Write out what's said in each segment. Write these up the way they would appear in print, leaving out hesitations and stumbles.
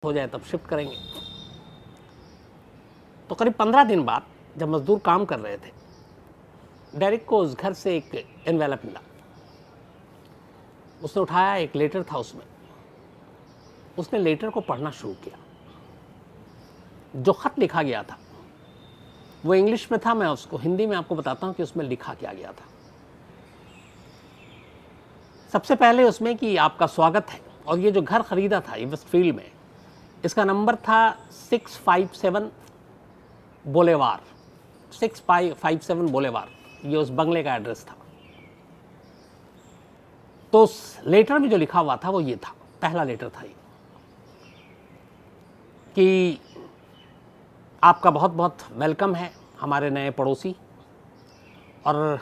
हो जाए तब शिफ्ट करेंगे। तो करीब 15 दिन बाद जब मजदूर काम कर रहे थे, डेरिक को उस घर से एक एनवेलप मिला। उसने उठाया, एक लेटर था उसमें। उसने लेटर को पढ़ना शुरू किया। जो खत लिखा गया था वो इंग्लिश में था, मैं उसको हिंदी में आपको बताता हूं कि उसमें लिखा क्या गया था। सबसे पहले उसमें कि आपका स्वागत है, और ये जो घर खरीदा था वेस्टफील्ड में, इसका नंबर था 657 बोलेवार, 657 बोलेवार, ये उस बंगले का एड्रेस था। तो उस लेटर में जो लिखा हुआ था वो ये था, पहला लेटर था ये कि आपका बहुत बहुत वेलकम है हमारे नए पड़ोसी, और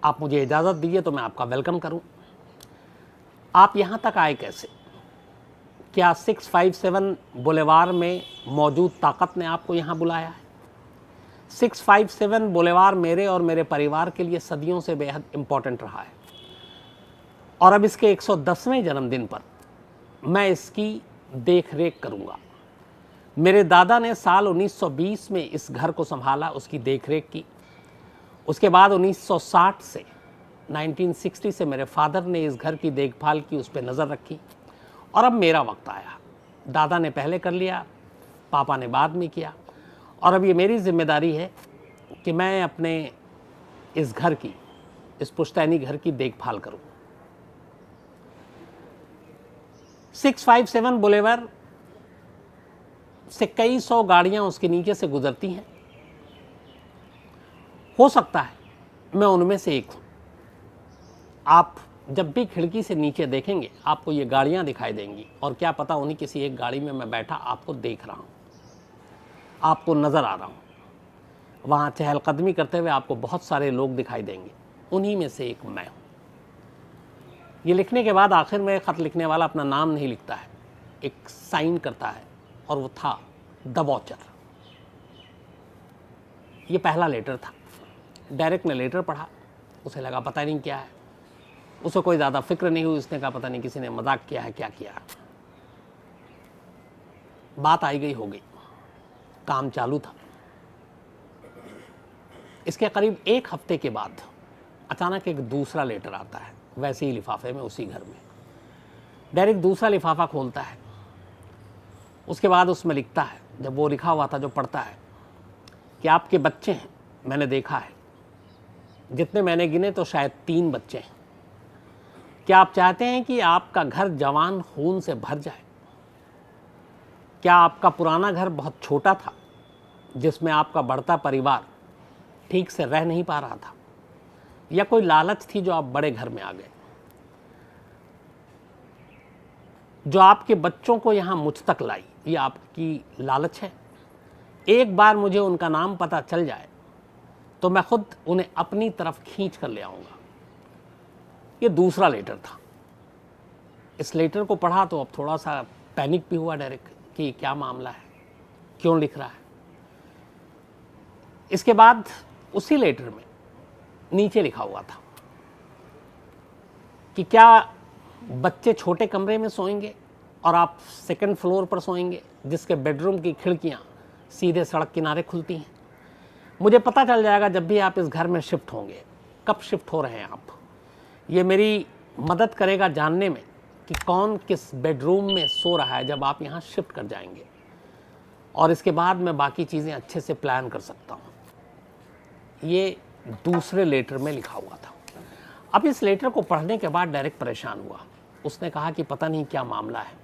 आप मुझे इजाज़त दीजिए तो मैं आपका वेलकम करूं। आप यहाँ तक आए कैसे? क्या 657 बुलेवार में मौजूद ताकत ने आपको यहाँ बुलाया है? 657 बुलेवार मेरे और मेरे परिवार के लिए सदियों से बेहद इम्पोर्टेंट रहा है, और अब इसके 110वें जन्मदिन पर मैं इसकी देख रेख करूँगा। मेरे दादा ने साल 1920 में इस घर को संभाला, उसकी देखरेख की। उसके बाद 1960 से 1960 से मेरे फादर ने इस घर की देखभाल की, उस पर नज़र रखी, और अब मेरा वक्त आया। दादा ने पहले कर लिया, पापा ने बाद में किया, और अब ये मेरी जिम्मेदारी है कि मैं अपने इस घर की, इस पुश्तैनी घर की देखभाल करूं। 657 बुलेवार से कई सौ गाड़ियां उसके नीचे से गुजरती हैं। हो सकता है मैं उनमें से एक हूं। आप जब भी खिड़की से नीचे देखेंगे आपको ये गाड़ियां दिखाई देंगी, और क्या पता उन्हीं किसी एक गाड़ी में मैं बैठा आपको देख रहा हूं, आपको नज़र आ रहा हूं। वहाँ चहलकदमी करते हुए आपको बहुत सारे लोग दिखाई देंगे, उन्हीं में से एक मैं हूं। ये लिखने के बाद आखिर में ख़त लिखने वाला अपना नाम नहीं लिखता है, एक साइन करता है, और वो था द वॉचर। ये पहला लेटर था। डेरिक ने लेटर पढ़ा, उसे लगा पता नहीं क्या है, उसे कोई ज़्यादा फिक्र नहीं हुई। उसने कहा पता नहीं किसी ने मजाक किया है, क्या किया। बात आई गई हो गई, काम चालू था। इसके करीब एक हफ्ते के बाद अचानक एक दूसरा लेटर आता है, वैसे ही लिफाफे में, उसी घर में। डेरिक दूसरा लिफाफा खोलता है। उसके बाद उसमें लिखता है, जब वो लिखा हुआ था जो पढ़ता है, कि आपके बच्चे हैं, मैंने देखा है, जितने मैंने गिने तो शायद 3 बच्चे हैं। क्या आप चाहते हैं कि आपका घर जवान खून से भर जाए? क्या आपका पुराना घर बहुत छोटा था, जिसमें आपका बढ़ता परिवार ठीक से रह नहीं पा रहा था, या कोई लालच थी जो आप बड़े घर में आ गए? जो आपके बच्चों को यहां मुझ तक लाई, ये आपकी लालच है? एक बार मुझे उनका नाम पता चल जाए तो मैं खुद उन्हें अपनी तरफ खींच कर ले आऊंगा। ये दूसरा लेटर था। इस लेटर को पढ़ा तो अब थोड़ा सा पैनिक भी हुआ डेरिक कि क्या मामला है, क्यों लिख रहा है। इसके बाद उसी लेटर में नीचे लिखा हुआ था कि क्या बच्चे छोटे कमरे में सोएंगे और आप सेकंड फ्लोर पर सोएंगे, जिसके बेडरूम की खिड़कियां सीधे सड़क किनारे खुलती हैं। मुझे पता चल जाएगा जब भी आप इस घर में शिफ्ट होंगे, कब शिफ्ट हो रहे हैं आप। ये मेरी मदद करेगा जानने में कि कौन किस बेडरूम में सो रहा है जब आप यहाँ शिफ्ट कर जाएंगे, और इसके बाद मैं बाकी चीज़ें अच्छे से प्लान कर सकता हूँ। ये दूसरे लेटर में लिखा हुआ था। अब इस लेटर को पढ़ने के बाद डेरिक परेशान हुआ। उसने कहा कि पता नहीं क्या मामला है,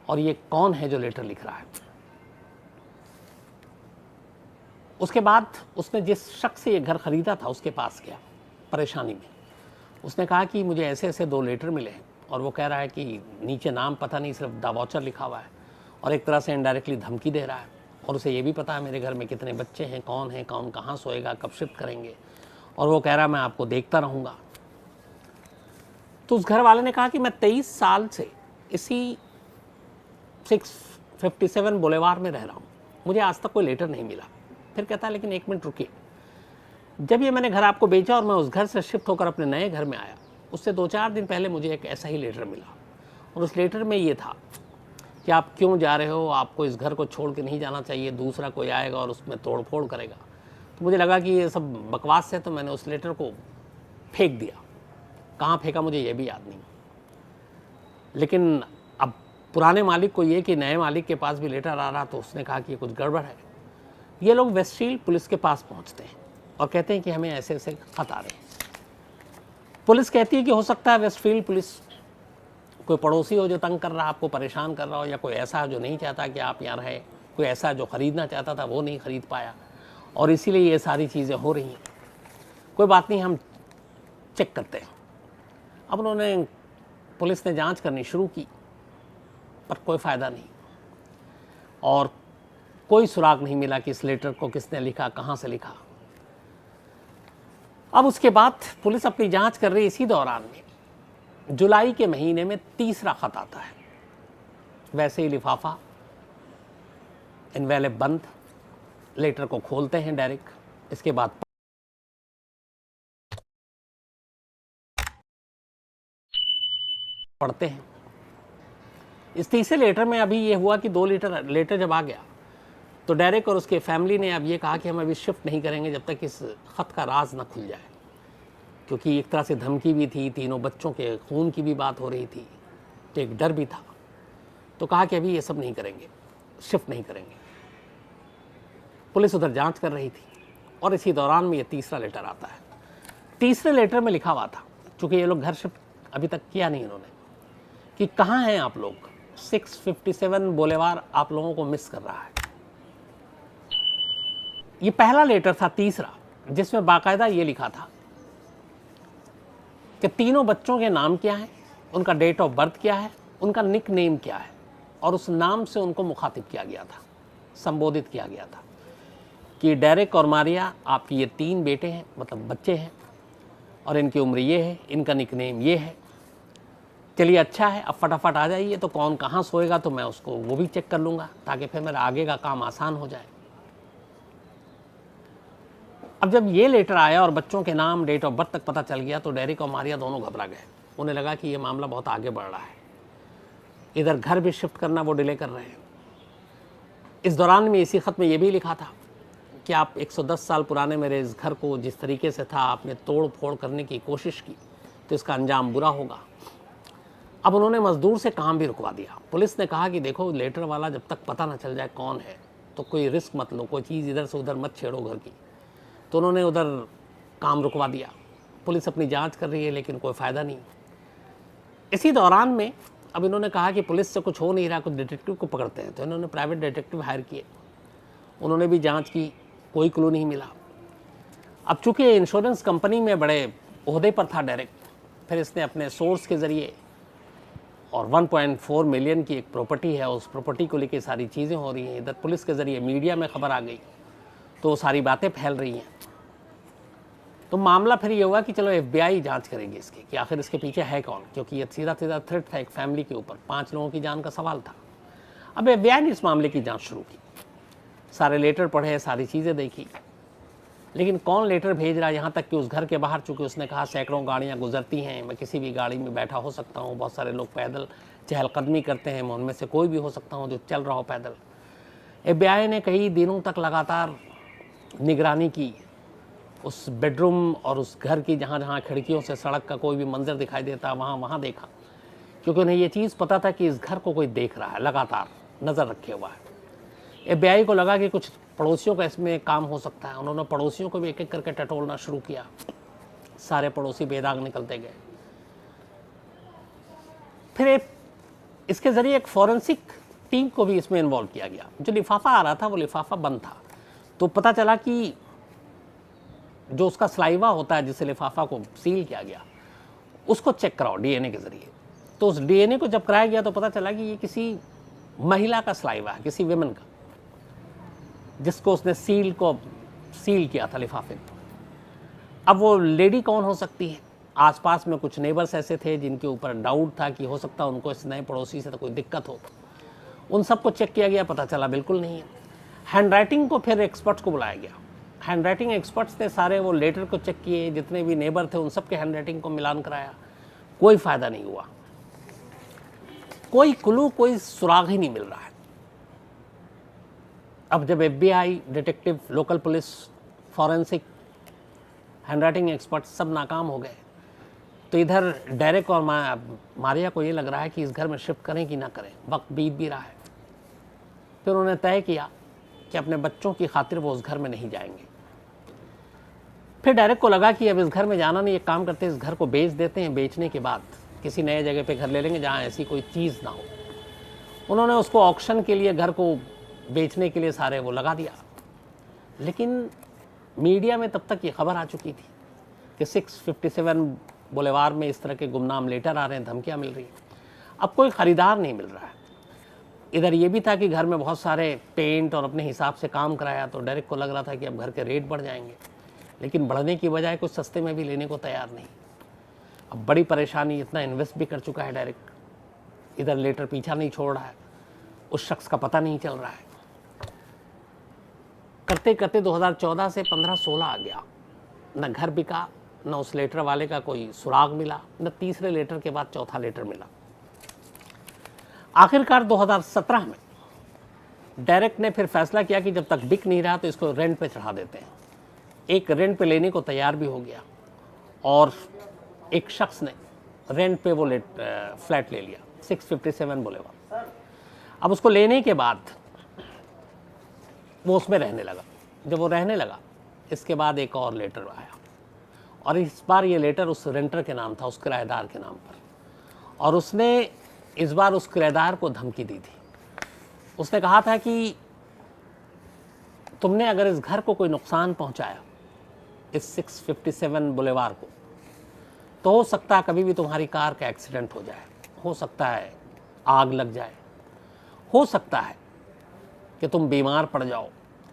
और ये कौन है जो लेटर लिख रहा है। उसके बाद उसने जिस शख्स से ये घर खरीदा था उसके पास गया परेशानी में। उसने कहा कि मुझे ऐसे ऐसे 2 लेटर मिले हैं, और वो कह रहा है कि नीचे नाम पता नहीं, सिर्फ द वॉचर लिखा हुआ है, और एक तरह से इनडायरेक्टली धमकी दे रहा है, और उसे ये भी पता है मेरे घर में कितने बच्चे हैं, कौन कहाँ सोएगा, कब शिफ्ट करेंगे, और वो कह रहा है मैं आपको देखता रहूँगा। तो उस घर वाले ने कहा कि मैं 23 साल से इसी 657 बुलेवार में रह रहा हूँ, मुझे आज तक कोई लेटर नहीं मिला। फिर कहता है लेकिन 1 मिनट रुकिए, जब ये मैंने घर आपको बेचा और मैं उस घर से शिफ्ट होकर अपने नए घर में आया, उससे 2-4 दिन पहले मुझे एक ऐसा ही लेटर मिला, और उस लेटर में ये था कि आप क्यों जा रहे हो, आपको इस घर को छोड़ के नहीं जाना चाहिए, दूसरा कोई आएगा और उसमें तोड़ फोड़ करेगा। तो मुझे लगा कि ये सब बकवास है, तो मैंने उस लेटर को फेंक दिया। कहाँ फेंका मुझे ये भी याद नहीं। लेकिन अब पुराने मालिक को ये कि नए मालिक के पास भी लेटर आ रहा, तो उसने कहा कि ये कुछ गड़बड़ है। ये लोग वेस्टफील्ड पुलिस के पास पहुंचते हैं और कहते हैं कि हमें ऐसे ऐसे खत आ रहे हैं। पुलिस कहती है कि हो सकता है वेस्टफील्ड पुलिस कोई पड़ोसी हो जो तंग कर रहा है, आपको परेशान कर रहा हो, या कोई ऐसा जो नहीं चाहता कि आप यहाँ रहें, कोई ऐसा जो ख़रीदना चाहता था वो नहीं ख़रीद पाया, और इसीलिए ये सारी चीज़ें हो रही हैं। कोई बात नहीं, हम चेक करते हैं। अब उन्होंने, पुलिस ने जांच करनी शुरू की, पर कोई फ़ायदा नहीं, और कोई सुराग नहीं मिला कि इस लेटर को किसने लिखा, कहाँ से लिखा। अब उसके बाद पुलिस अपनी जांच कर रही, इसी दौरान में जुलाई के महीने में तीसरा खत आता है। वैसे ही लिफाफा एनवेलप बंद, लेटर को खोलते हैं डायरेक्ट। इसके बाद पढ़ते हैं। इस तीसरे लेटर में अभी ये हुआ कि 2 लेटर जब आ गया, तो डेरेक और उसके फैमिली ने अब ये कहा कि हम अभी शिफ्ट नहीं करेंगे जब तक इस ख़त का राज न खुल जाए, क्योंकि एक तरह से धमकी भी थी, तीनों बच्चों के खून की भी बात हो रही थी, तो एक डर भी था। तो कहा कि अभी ये सब नहीं करेंगे, शिफ्ट नहीं करेंगे। पुलिस उधर जांच कर रही थी, और इसी दौरान में ये तीसरा लेटर आता है। तीसरे लेटर में लिखा हुआ था, चूँकि ये लोग घर शिफ्ट अभी तक किया नहीं इन्होंने, कि कहाँ हैं आप लोग, 657 बोलेवार आप लोगों को मिस कर रहा है। ये पहला लेटर था, तीसरा, जिसमें बाकायदा ये लिखा था कि तीनों बच्चों के नाम क्या हैं, उनका डेट ऑफ बर्थ क्या है, उनका निक नेम क्या है, और उस नाम से उनको मुखातिब किया गया था, संबोधित किया गया था कि डेरेक और मारिया, आपकी ये 3 बेटे हैं, मतलब बच्चे हैं, और इनकी उम्र ये है, इनका निक नेम ये है। चलिए अच्छा है, अब फटाफट आ जाइए, तो कौन कहाँ सोएगा तो मैं उसको वो भी चेक कर लूँगा, ताकि फिर मेरा आगे का काम आसान हो जाए। अब जब ये लेटर आया और बच्चों के नाम, डेट ऑफ बर्थ तक पता चल गया, तो डेरेक और मारिया दोनों घबरा गए। उन्हें लगा कि ये मामला बहुत आगे बढ़ रहा है, इधर घर भी शिफ्ट करना वो डिले कर रहे हैं। इस दौरान में इसी खत में ये भी लिखा था कि आप 110 साल पुराने मेरे इस घर को जिस तरीके से था आपने तोड़ फोड़ करने की कोशिश की, तो इसका अंजाम बुरा होगा। अब उन्होंने मजदूर से काम भी रुकवा दिया। पुलिस ने कहा कि देखो, लेटर वाला जब तक पता ना चल जाए कौन है, तो कोई रिस्क मत लो, कोई चीज़ इधर से उधर मत छेड़ो घर की। तो उन्होंने उधर काम रुकवा दिया। पुलिस अपनी जांच कर रही है, लेकिन कोई फ़ायदा नहीं। इसी दौरान में अब इन्होंने कहा कि पुलिस से कुछ हो नहीं रहा, कुछ डिटेक्टिव को पकड़ते हैं। तो इन्होंने प्राइवेट डिटेक्टिव हायर किए, उन्होंने भी जांच की, कोई क्लू नहीं मिला। अब चूँकि इंश्योरेंस कंपनी में बड़े ओहदे पर था डेरेक, फिर इसने अपने सोर्स के ज़रिए, और 1.4 मिलियन की एक प्रॉपर्टी है, उस प्रॉपर्टी को लेके सारी चीज़ें हो रही हैं। इधर पुलिस के ज़रिए मीडिया में खबर आ गई, तो सारी बातें फैल रही हैं। तो मामला फिर ये हुआ कि चलो FBI जांच करेगी इसकी, कि आखिर इसके पीछे है कौन, क्योंकि ये सीधा सीधा थ्रेट था एक फैमिली के ऊपर, 5 लोगों की जान का सवाल था। अब FBI ने इस मामले की जांच शुरू की, सारे लेटर पढ़े, सारी चीज़ें देखी, लेकिन कौन लेटर भेज रहा है, यहाँ तक कि उस घर के बाहर, चूँकि उसने कहा सैकड़ों गाड़ियाँ गुजरती हैं, मैं किसी भी गाड़ी में बैठा हो सकता हूँ, बहुत सारे लोग पैदल चहलकदमी करते हैं, मैं उनमें से कोई भी हो सकता हूँ जो चल रहा हो पैदल। FBI ने कई दिनों तक लगातार निगरानी की उस बेडरूम और उस घर की, जहाँ जहाँ खिड़कियों से सड़क का कोई भी मंजर दिखाई देता, वहाँ देखा, क्योंकि उन्हें ये चीज़ पता था कि इस घर को कोई देख रहा है, लगातार नज़र रखे हुआ है। FBI को लगा कि कुछ पड़ोसियों का इसमें काम हो सकता है। उन्होंने पड़ोसियों को भी एक एक करके टटोलना शुरू किया, सारे पड़ोसी बेदाग निकलते गए। फिर इसके ज़रिए एक फॉरेंसिक टीम को भी इसमें इन्वॉल्व किया गया। जो लिफाफा आ रहा था वो लिफाफा बंद था, तो पता चला कि जो उसका सलाइवा होता है, जिससे लिफाफा को सील किया गया, उसको चेक कराओ DNA के ज़रिए। तो उस DNA को जब कराया गया तो पता चला कि ये किसी महिला का सलाइवा है, किसी विमेन का, जिसको उसने सील किया था लिफाफे को। अब वो लेडी कौन हो सकती है? आसपास में कुछ नेबर्स ऐसे थे जिनके ऊपर डाउट था कि हो सकता है उनको इस नए पड़ोसी से तो कोई दिक्कत हो। उन सबको चेक किया गया, पता चला बिल्कुल नहीं है। हैंडराइटिंग को फिर एक्सपर्ट्स को बुलाया गया। हैंडराइटिंग एक्सपर्ट्स ने सारे वो लेटर को चेक किए, जितने भी नेबर थे उन सब के हैंडराइटिंग को मिलान कराया, कोई फ़ायदा नहीं हुआ, कोई क्लू, कोई सुराग ही नहीं मिल रहा है। अब जब FBI, detective, local police, forensic, handwriting expert सब नाकाम हो गए, तो इधर डेरेक और मारिया को ये लग रहा है कि इस घर में शिफ्ट करें कि ना करें। वक्त बीत भी रहा है। फिर उन्होंने तय किया कि अपने बच्चों की खातिर वो उस घर में नहीं जाएंगे। फिर डेरेक को लगा कि अब इस घर में जाना नहीं, एक काम करते हैं, इस घर को बेच देते हैं, बेचने के बाद किसी नए जगह पे घर ले लेंगे जहाँ ऐसी कोई चीज़ ना हो। उन्होंने उसको ऑक्शन के लिए, घर को बेचने के लिए सारे वो लगा दिया। लेकिन मीडिया में तब तक ये खबर आ चुकी थी कि 657 बुलेवार में इस तरह के गुमनाम लेटर आ रहे हैं, धमकियाँ मिल रही हैं। अब कोई ख़रीदार नहीं मिल रहा है। इधर ये भी था कि घर में बहुत सारे पेंट और अपने हिसाब से काम कराया, तो डेरेक को लग रहा था कि अब घर के रेट बढ़ जाएंगे, लेकिन बढ़ने की बजाय कुछ सस्ते में भी लेने को तैयार नहीं। अब बड़ी परेशानी, इतना इन्वेस्ट भी कर चुका है डेरेक, इधर लेटर पीछा नहीं छोड़ रहा है, उस शख्स का पता नहीं चल रहा है। करते करते 2014 से 15-16 आ गया, न घर बिका, न उस लेटर वाले का कोई सुराग मिला, न तीसरे लेटर के बाद चौथा लेटर मिला। आखिरकार 2017 में डेरेक ने फिर फैसला किया कि जब तक बिक नहीं रहा तो इसको रेंट पे चढ़ा देते हैं। एक रेंट पे लेने को तैयार भी हो गया और एक शख्स ने रेंट पे वो फ्लैट ले लिया, 657 बुलेवार। अब उसको लेने के बाद वो उसमें रहने लगा। जब वो रहने लगा, इसके बाद एक और लेटर आया, और इस बार ये लेटर उस रेंटर के नाम था, उस किराएदार के नाम पर। और उसने इस बार उस किराएदार को धमकी दी थी। उसने कहा था कि तुमने अगर इस घर को कोई नुकसान पहुंचाया, इस 657 बुलेवार को, तो हो सकता है कभी भी तुम्हारी कार का एक्सीडेंट हो जाए, हो सकता है आग लग जाए, हो सकता है कि तुम बीमार पड़ जाओ,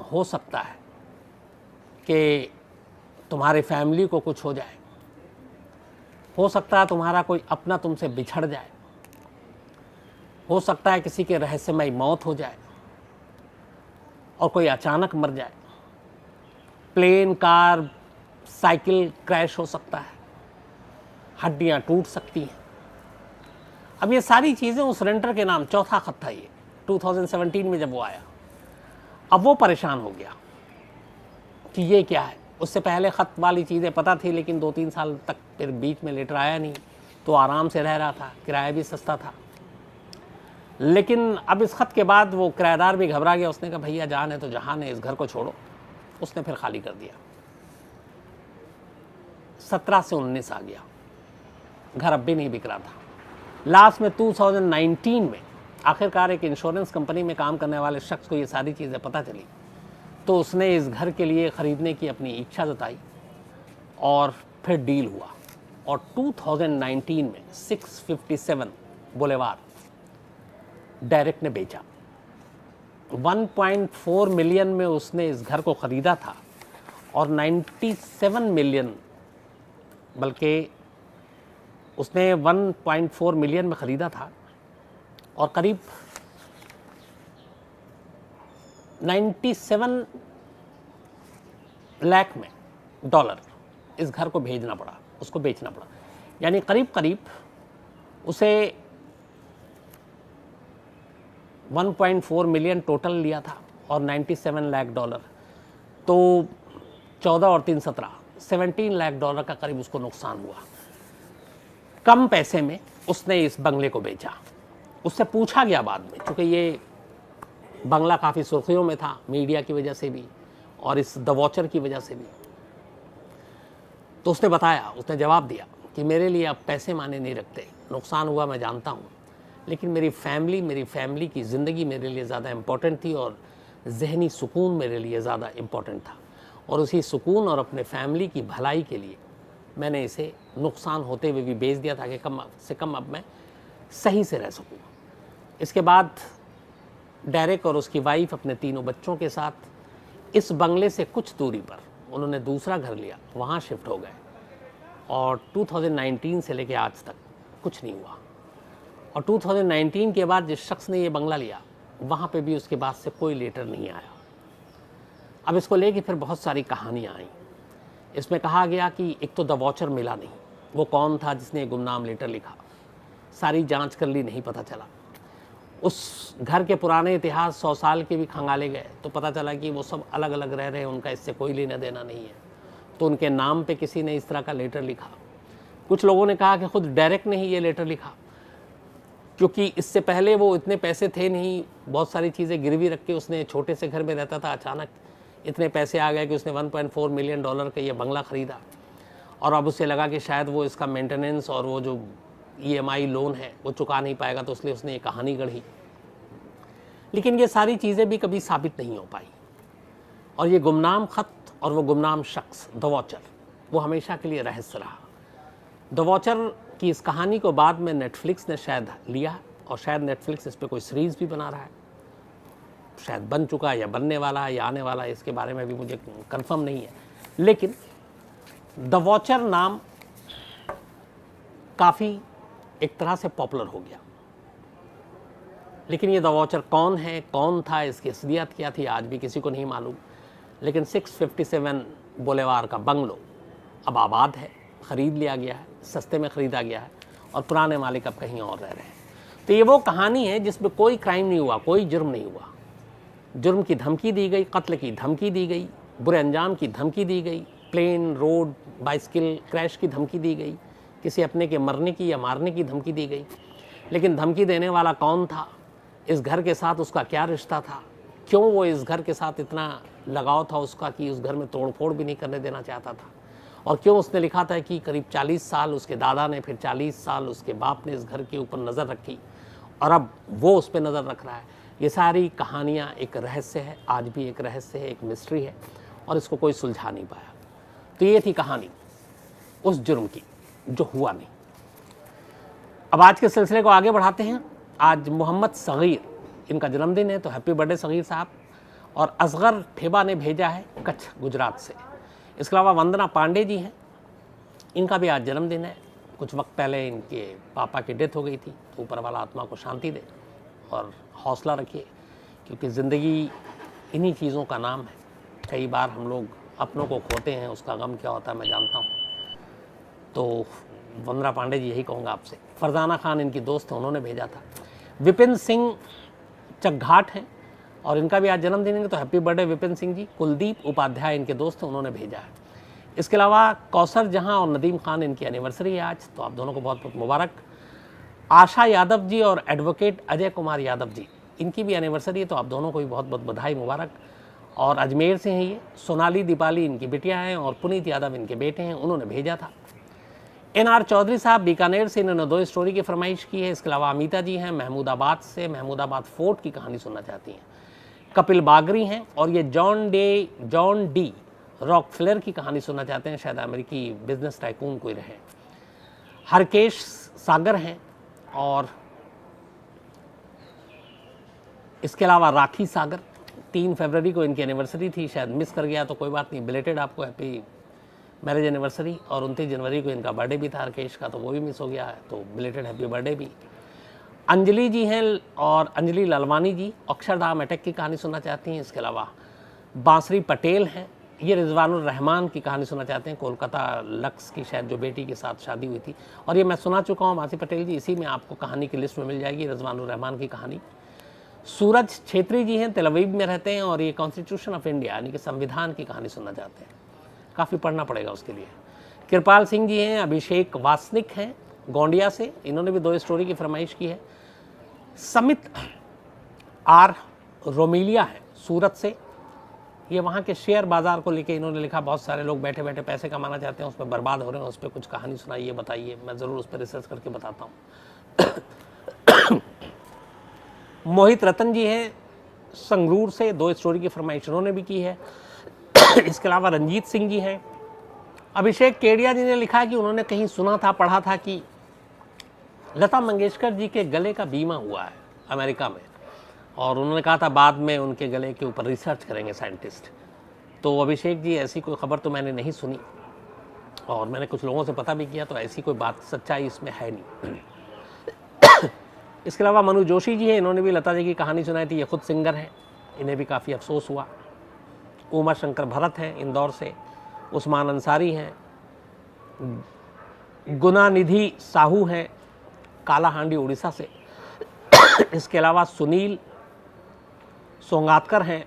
हो सकता है कि तुम्हारे फैमिली को कुछ हो जाए, हो सकता है तुम्हारा कोई अपना तुमसे बिछड़ जाए, हो सकता है किसी के रहस्यमय मौत हो जाए और कोई अचानक मर जाए, प्लेन, कार, साइकिल क्रैश हो सकता है, हड्डियां टूट सकती हैं। अब ये सारी चीज़ें उस रेंटर के नाम, चौथा खत था ये 2017 में जब वो आया। अब वो परेशान हो गया कि ये क्या है। उससे पहले ख़त वाली चीज़ें पता थी, लेकिन 2-3 साल तक फिर बीच में लेटर आया नहीं, तो आराम से रह रहा था, किराया भी सस्ता था। लेकिन अब इस ख़त के बाद वो किराएदार भी घबरा गया। उसने कहा भैया जान है तो जहान है, इस घर को छोड़ो। उसने फिर खाली कर दिया। 17 से 19 आ गया, घर अब भी नहीं बिक रहा था। लास्ट में 2019 में आखिरकार एक इंश्योरेंस कंपनी में काम करने वाले शख्स को ये सारी चीज़ें पता चली, तो उसने इस घर के लिए ख़रीदने की अपनी इच्छा जताई और फिर डील हुआ। और 2019 में 657 बुलेवार डेरेक ने बेचा। 1.4 मिलियन में उसने इस घर को ख़रीदा था और 97 मिलियन, बल्कि उसने 1.4 मिलियन में ख़रीदा था और करीब 97 लाख में डॉलर इस घर को भेजना पड़ा, उसको बेचना पड़ा। यानी करीब करीब उसे 1.4 मिलियन टोटल लिया था और 97 लाख डॉलर, तो 14 और 3 17 17 लाख डॉलर का करीब उसको नुकसान हुआ। कम पैसे में उसने इस बंगले को बेचा। उससे पूछा गया बाद में, चूँकि ये बंगला काफ़ी सुर्खियों में था मीडिया की वजह से भी और इस द वॉचर की वजह से भी, तो उसने बताया, उसने जवाब दिया कि मेरे लिए अब पैसे माने नहीं रखते, नुकसान हुआ मैं जानता हूँ, लेकिन मेरी फैमिली की ज़िंदगी मेरे लिए ज़्यादा इम्पोर्टेंट थी और जहनी सुकून मेरे लिए ज़्यादा इम्पोर्टेंट था, और उसी सुकून और अपने फैमिली की भलाई के लिए मैंने इसे नुकसान होते हुए भी बेच दिया ताकि कम से कम अब मैं सही से रह सकूँ। इसके बाद डेरेक और उसकी वाइफ अपने तीनों बच्चों के साथ इस बंगले से कुछ दूरी पर उन्होंने दूसरा घर लिया, वहाँ शिफ्ट हो गए और 2019 से लेकर आज तक कुछ नहीं हुआ। और 2019 के बाद जिस शख्स ने ये बंगला लिया वहाँ पे भी उसके बाद से कोई लेटर नहीं आया। अब इसको लेके फिर बहुत सारी कहानियाँ आई। इसमें कहा गया कि एक तो द वॉचर मिला नहीं, वो कौन था जिसने गुमनाम लेटर लिखा, सारी जांच कर ली, नहीं पता चला। उस घर के पुराने इतिहास 100 साल के भी खंगाले गए तो पता चला कि वो सब अलग अलग रह रहे हैं, उनका इससे कोई लेना देना नहीं है। तो उनके नाम पे किसी ने इस तरह का लेटर लिखा। कुछ लोगों ने कहा कि खुद डायरेक्ट ने ही ये लेटर लिखा, क्योंकि इससे पहले वो इतने पैसे थे नहीं, बहुत सारी चीज़ें गिरवी रख के उसने छोटे से घर में रहता था, अचानक इतने पैसे आ गए कि उसने $1.4 मिलियन का ये बंगला ख़रीदा। और अब उसे लगा कि शायद वो इसका मेंटेनेंस और वो जो EMI लोन है वो चुका नहीं पाएगा, तो इसलिए उसने ये कहानी गढ़ी। लेकिन ये सारी चीज़ें भी कभी साबित नहीं हो पाई, और ये गुमनाम ख़त और वो गुमनाम शख्स द वॉचर वो हमेशा के लिए रहस्य रहा। द वॉचर की इस कहानी को बाद में नेटफ्लिक्स ने शायद लिया, और शायद नेटफ्लिक्स इस पर कोई सीरीज़ भी बना रहा है, शायद बन चुका है या बनने वाला है या आने वाला है, इसके बारे में भी मुझे कंफर्म नहीं है। लेकिन द वॉचर नाम काफ़ी एक तरह से पॉपुलर हो गया। लेकिन ये द वॉचर कौन है, कौन था, इसकी असलियत क्या थी, आज भी किसी को नहीं मालूम। लेकिन 657 बुलेवार का बंगलो अब आबाद है, ख़रीद लिया गया है, सस्ते में ख़रीदा गया है, और पुराने मालिक अब कहीं और रह रहे हैं। तो ये वो कहानी है जिसमें कोई क्राइम नहीं हुआ, कोई जुर्म नहीं हुआ। जुर्म की धमकी दी गई, कत्ल की धमकी दी गई, बुरे अंजाम की धमकी दी गई, प्लेन, रोड, बाइसिकल क्रैश की धमकी दी गई, किसी अपने के मरने की या मारने की धमकी दी गई। लेकिन धमकी देने वाला कौन था, इस घर के साथ उसका क्या रिश्ता था, क्यों वो इस घर के साथ इतना लगाव था उसका कि उस घर में तोड़फोड़ भी नहीं करने देना चाहता था, और क्यों उसने लिखा था कि करीब 40 साल उसके दादा ने, फिर 40 साल उसके बाप ने इस घर के ऊपर नज़र रखी, और अब वो उस पर नज़र रख रहा है। ये सारी कहानियाँ एक रहस्य है, आज भी एक रहस्य है, एक मिस्ट्री है, और इसको कोई सुलझा नहीं पाया। तो ये थी कहानी उस जुर्म की जो हुआ नहीं। अब आज के सिलसिले को आगे बढ़ाते हैं। आज मोहम्मद सगीर, इनका जन्मदिन है, तो हैप्पी बर्थडे सगीर साहब। और असगर ठेबा ने भेजा है कच्छ, गुजरात से। इसके अलावा वंदना पांडे जी हैं, इनका भी आज जन्मदिन है। कुछ वक्त पहले इनके पापा की डेथ हो गई थी, तो ऊपर वाला आत्मा को शांति दे और हौसला रखिए, क्योंकि ज़िंदगी इन्हीं चीज़ों का नाम है। कई बार हम लोग अपनों को खोते हैं, उसका गम क्या होता है मैं जानता हूँ। तो वंदना पांडे जी, यही कहूँगा आपसे। फरजाना खान इनकी दोस्त है, उन्होंने भेजा था। विपिन सिंह चकघाट हैं, और इनका भी आज जन्मदिन है, तो हैप्पी बर्थडे विपिन सिंह जी। कुलदीप उपाध्याय इनके दोस्त हैं, उन्होंने भेजा है। इसके अलावा कौसर जहां और नदीम खान, इनकी एनिवर्सरी है आज, तो आप दोनों को बहुत बहुत मुबारक। आशा यादव जी और एडवोकेट अजय कुमार यादव जी, इनकी भी एनिवर्सरी है, तो आप दोनों को भी बहुत बहुत बधाई, मुबारक। और अजमेर से हैं ये। सोनाली दीपाली इनकी बिटिया हैं, और पुनीत यादव इनके बेटे हैं, उन्होंने भेजा था। NR चौधरी साहब बीकानेर से, इन्होंने 2 स्टोरी की फरमाइश की है। इसके अलावा अमिता जी हैं महमूदाबाद से, महमूदाबाद फोर्ट की कहानी सुनना चाहती हैं। कपिल बागरी हैं, और ये जॉन डी रॉकफेलर की कहानी सुनना चाहते हैं, शायद अमेरिकी बिजनेस टाइकून कोई रहे। हरकेश सागर हैं, और इसके अलावा राखी सागर, 3 फरवरी को इनकी एनिवर्सरी थी, शायद मिस कर गया, तो कोई बात नहीं, बिलेटेड आपको हैप्पी मैरिज एनिवर्सरी। और 29 जनवरी को इनका बर्थडे भी था हरकेश का, तो वो भी मिस हो गया है, तो बिलेटेड हैप्पी बर्थडे भी। अंजलि जी हैं, और अंजलि लालवानी जी अक्षरधाम अटैक की कहानी सुनना चाहती हैं। इसके अलावा बांसरी पटेल हैं, ये रिजवानुर रहमान की कहानी सुनना चाहते हैं। कोलकाता लक्स की शायद जो बेटी के साथ शादी हुई थी, और ये मैं सुना चुका हूँ बांसरी पटेल जी, इसी में आपको कहानी की लिस्ट में मिल जाएगी रिजवानुर रहमान की कहानी। सूरज छेत्री जी हैं, तेल अवीव में रहते हैं, और ये कॉन्स्टिट्यूशन ऑफ इंडिया यानी कि संविधान की कहानी सुनना चाहते हैं। काफ़ी पढ़ना पड़ेगा उसके लिए। कृपाल सिंह जी हैं, अभिषेक वासनिक हैं गोंडिया से, इन्होंने भी 2 स्टोरी की फरमाइश की है। समित आर रोमिलिया है सूरत से, ये वहाँ के शेयर बाज़ार को लेके इन्होंने लिखा, बहुत सारे लोग बैठे बैठे पैसे कमाना चाहते हैं, उस पर बर्बाद हो रहे हैं, उस पर कुछ कहानी सुनाइए, बताइए, मैं ज़रूर उस पर रिसर्च करके बताता हूँ। मोहित रतन जी हैं संगरूर से, 2 स्टोरी की फरमाइश उन्होंने भी की है। इसके अलावा रंजीत सिंह जी हैं। अभिषेक केडिया जी ने लिखा कि उन्होंने कहीं सुना था, पढ़ा था कि लता मंगेशकर जी के गले का बीमा हुआ है अमेरिका में, और उन्होंने कहा था बाद में उनके गले के ऊपर रिसर्च करेंगे साइंटिस्ट। तो अभिषेक जी, ऐसी कोई खबर तो मैंने नहीं सुनी, और मैंने कुछ लोगों से पता भी किया, तो ऐसी कोई बात सच्चाई इसमें है नहीं। इसके अलावा मनु जोशी जी हैं, इन्होंने भी लता जी की कहानी सुनाई थी, ये खुद सिंगर हैं, इन्हें भी काफ़ी अफसोस हुआ। उमा शंकर भरत हैं इंदौर से। उस्मान अंसारी हैं। गुना निधि साहू हैं कालाहांडी उड़ीसा से। इसके अलावा सुनील सोंगातकर हैं।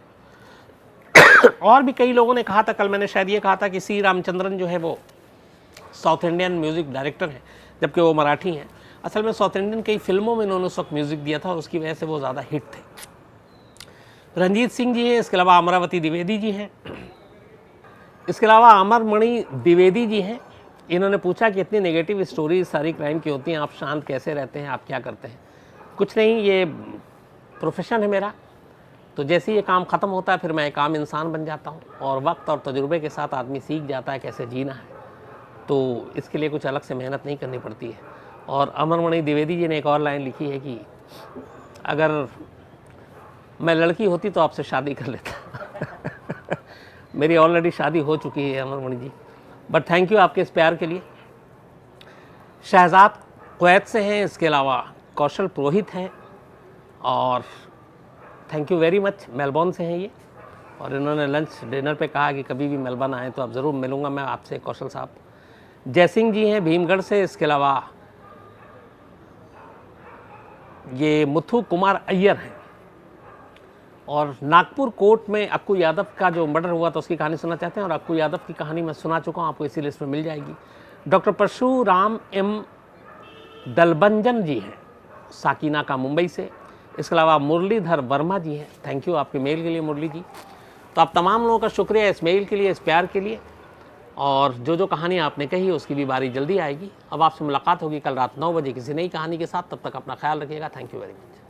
और भी कई लोगों ने कहा था, कल मैंने शायद ये कहा था कि सी रामचंद्रन जो है वो साउथ इंडियन म्यूज़िक डायरेक्टर हैं, जबकि वो मराठी हैं। असल में साउथ इंडियन कई फिल्मों में इन्होंने उस वक्त म्यूज़िक दिया था और उसकी वजह से वो ज़्यादा हिट थे। रंजीत सिंह जी हैं, इसके अलावा अमरावती द्विवेदी जी हैं, इसके अलावा अमरमणि द्विवेदी जी हैं। इन्होंने पूछा कि इतनी नेगेटिव स्टोरीज सारी क्राइम की होती हैं, आप शांत कैसे रहते हैं, आप क्या करते हैं? कुछ नहीं, ये प्रोफेशन है मेरा, तो जैसे ही ये काम ख़त्म होता है फिर मैं एक आम इंसान बन जाता हूँ और वक्त और तजुर्बे के साथ आदमी सीख जाता है कैसे जीना है, तो इसके लिए कुछ अलग से मेहनत नहीं करनी पड़ती है। और अमरमणि द्विवेदी जी ने एक और लाइन लिखी है कि अगर मैं लड़की होती तो आपसे शादी कर लेता। मेरी ऑलरेडी शादी हो चुकी है अमरमणि जी, बट थैंक यू आपके इस प्यार के लिए। शहजाद कुवैत से हैं, इसके अलावा कौशल पुरोहित हैं और thank you very much, Melbourne से हैं ये। और इन्होंने लंच डिनर पे कहा कि कभी भी मेलबर्न आए तो आप ज़रूर मिलूँगा मैं आपसे कौशल साहब। जयसिंह जी हैं भीमगढ़ से, इसके अलावा ये मुथु कुमार अय्यर हैं। और नागपुर कोर्ट में अक्कू यादव का जो मर्डर हुआ था उसकी कहानी सुनना चाहते हैं, और अक्कू यादव की कहानी मैं सुना चुका हूँ, आपको इसी लिस्ट में मिल जाएगी। डॉक्टर परशुराम एम दलबंजन जी हैं साकीना का मुंबई से, इसके अलावा मुरलीधर वर्मा जी हैं। थैंक यू आपके मेल के लिए मुरली जी। तो आप तमाम लोगों का शुक्रिया इस मेल के लिए, इस प्यार के लिए। और जो जो कहानी आपने कही उसकी भी बारी जल्दी आएगी। अब आपसे मुलाकात होगी कल रात 9 बजे किसी नई कहानी के साथ। तब तक अपना ख्याल रखिएगा। Thank you very much.